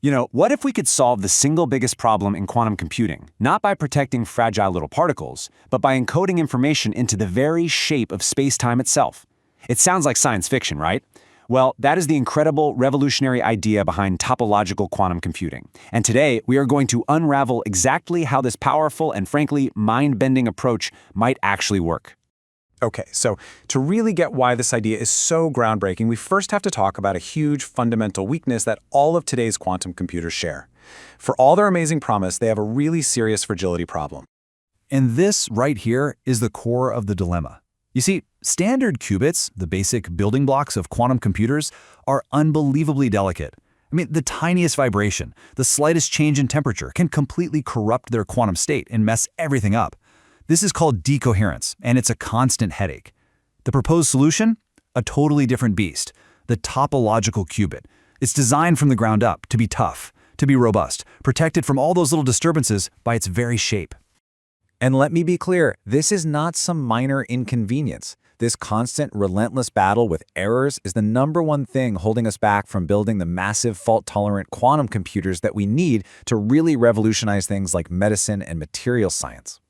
What if we could solve the single biggest problem in quantum computing, not by protecting fragile little particles, but by encoding information into the very shape of space-time itself? It sounds like science fiction, right? Well, that is the incredible, revolutionary idea behind topological quantum computing. And today, we are going to unravel exactly how this powerful and frankly mind-bending approach might actually work. Okay, so to really get why this idea is so groundbreaking, we first have to talk about a huge fundamental weakness that all of today's quantum computers share. For all their amazing promise, they have a really serious fragility problem. And this right here is the core of the dilemma. You see, standard qubits, the basic building blocks of quantum computers, are unbelievably delicate. The tiniest vibration, the slightest change in temperature can completely corrupt their quantum state and mess everything up. This is called decoherence, and it's a constant headache. The proposed solution? A totally different beast, the topological qubit. It's designed from the ground up to be tough, to be robust, protected from all those little disturbances by its very shape. And let me be clear, this is not some minor inconvenience. This constant, relentless battle with errors is the #1 thing holding us back from building the massive fault-tolerant quantum computers that we need to really revolutionize things like medicine and materials science.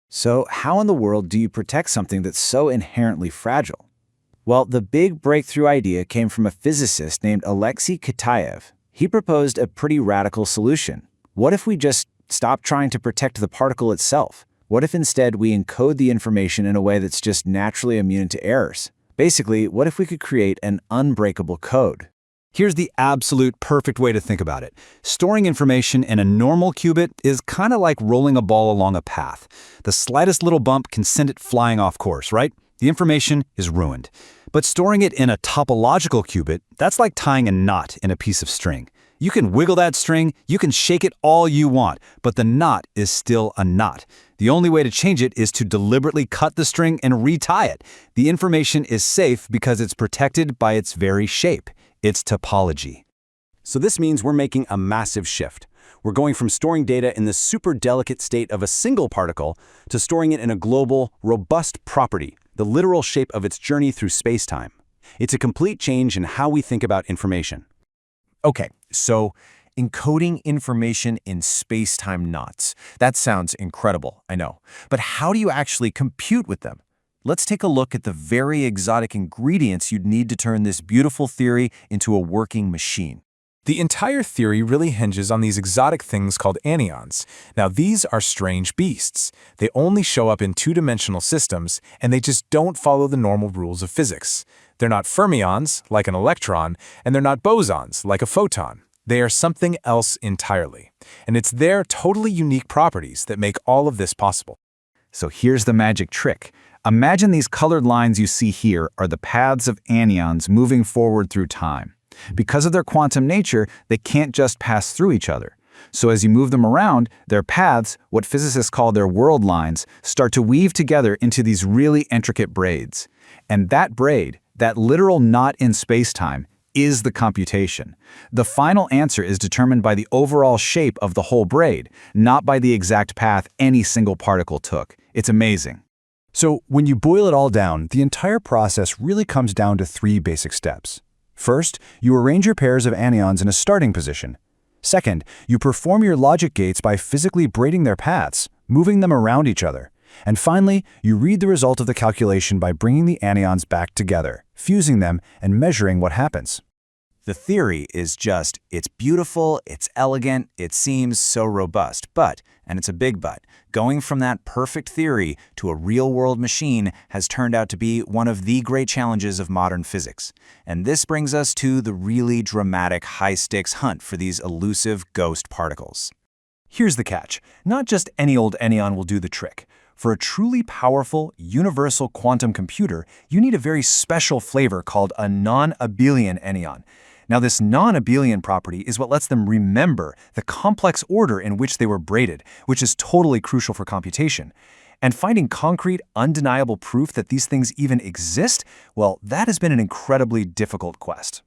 So how in the world do you protect something that's so inherently fragile? Well, the big breakthrough idea came from a physicist named Alexei Kitaev. He proposed a pretty radical solution. What if we just stop trying to protect the particle itself? What if instead we encode the information in a way that's just naturally immune to errors? Basically, what if we could create an unbreakable code? Here's the absolute perfect way to think about it. Storing information in a normal qubit is kind of like rolling a ball along a path. The slightest little bump can send it flying off course, right? The information is ruined. But storing it in a topological qubit, that's like tying a knot in a piece of string. You can wiggle that string, you can shake it all you want, but the knot is still a knot. The only way to change it is to deliberately cut the string and retie it. The information is safe because it's protected by its very shape. It's topology. So this means we're making a massive shift. We're going from storing data in the super delicate state of a single particle to storing it in a global, robust property, the literal shape of its journey through space-time. It's a complete change in how we think about information. Okay, so encoding information in space-time knots. That sounds incredible, I know. But how do you actually compute with them? Let's take a look at the very exotic ingredients you'd need to turn this beautiful theory into a working machine. The entire theory really hinges on these exotic things called anyons. Now, these are strange beasts. They only show up in two-dimensional systems, and they just don't follow the normal rules of physics. They're not fermions, like an electron, and they're not bosons, like a photon. They are something else entirely. And it's their totally unique properties that make all of this possible. So here's the magic trick. Imagine these colored lines you see here are the paths of anyons moving forward through time. Because of their quantum nature, they can't just pass through each other. So as you move them around, their paths, what physicists call their world lines, start to weave together into these really intricate braids. And that braid, that literal knot in space-time, is the computation. The final answer is determined by the overall shape of the whole braid, not by the exact path any single particle took. It's amazing. So when you boil it all down, the entire process really comes down to 3 basic steps. First, you arrange your pairs of anyons in a starting position. Second, you perform your logic gates by physically braiding their paths, moving them around each other. And finally, you read the result of the calculation by bringing the anyons back together, fusing them, and measuring what happens. The theory is just, it's beautiful, it's elegant, it seems so robust, but, and it's a big but, going from that perfect theory to a real-world machine has turned out to be one of the great challenges of modern physics. And this brings us to the really dramatic high-stakes hunt for these elusive ghost particles. Here's the catch. Not just any old anyon will do the trick. For a truly powerful, universal quantum computer, you need a very special flavor called a non-abelian anyon. Now, this non-abelian property is what lets them remember the complex order in which they were braided, which is totally crucial for computation. And finding concrete, undeniable proof that these things even exist, well, that has been an incredibly difficult quest.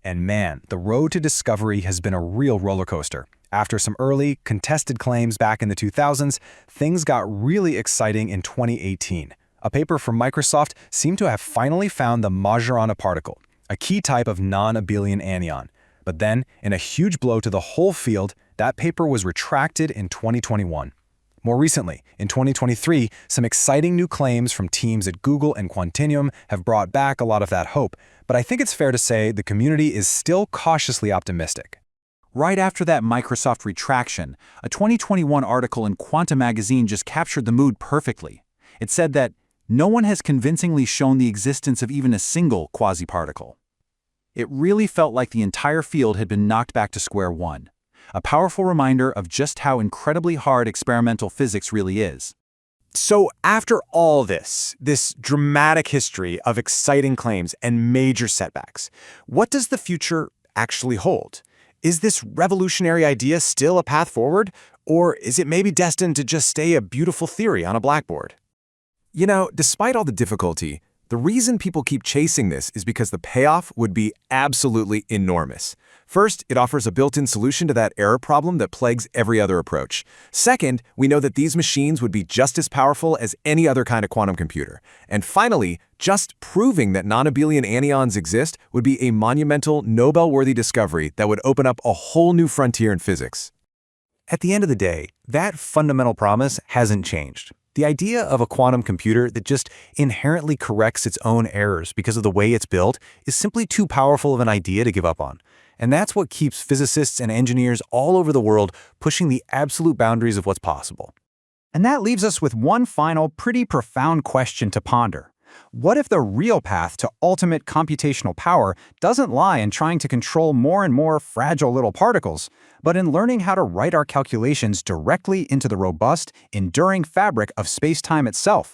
And man, the road to discovery has been a real roller coaster. After some early, contested claims back in the 2000s, things got really exciting in 2018. A paper from Microsoft seemed to have finally found the Majorana particle, a key type of non-abelian anyon. But then, in a huge blow to the whole field, that paper was retracted in 2021. More recently, in 2023, some exciting new claims from teams at Google and Quantinuum have brought back a lot of that hope, but I think it's fair to say the community is still cautiously optimistic. Right after that Microsoft retraction, a 2021 article in Quantum magazine just captured the mood perfectly. It said that no one has convincingly shown the existence of even a single quasiparticle. It really felt like the entire field had been knocked back to square one. A powerful reminder of just how incredibly hard experimental physics really is. So after all this dramatic history of exciting claims and major setbacks, what does the future actually hold? Is this revolutionary idea still a path forward, or is it maybe destined to just stay a beautiful theory on a blackboard? You know, despite all the difficulty, the reason people keep chasing this is because the payoff would be absolutely enormous. First, it offers a built-in solution to that error problem that plagues every other approach. Second, we know that these machines would be just as powerful as any other kind of quantum computer. And finally, just proving that non-abelian anyons exist would be a monumental, Nobel-worthy discovery that would open up a whole new frontier in physics. At the end of the day, that fundamental promise hasn't changed. The idea of a quantum computer that just inherently corrects its own errors because of the way it's built is simply too powerful of an idea to give up on. And that's what keeps physicists and engineers all over the world pushing the absolute boundaries of what's possible. And that leaves us with one final, pretty profound question to ponder. What if the real path to ultimate computational power doesn't lie in trying to control more and more fragile little particles, but in learning how to write our calculations directly into the robust, enduring fabric of space-time itself?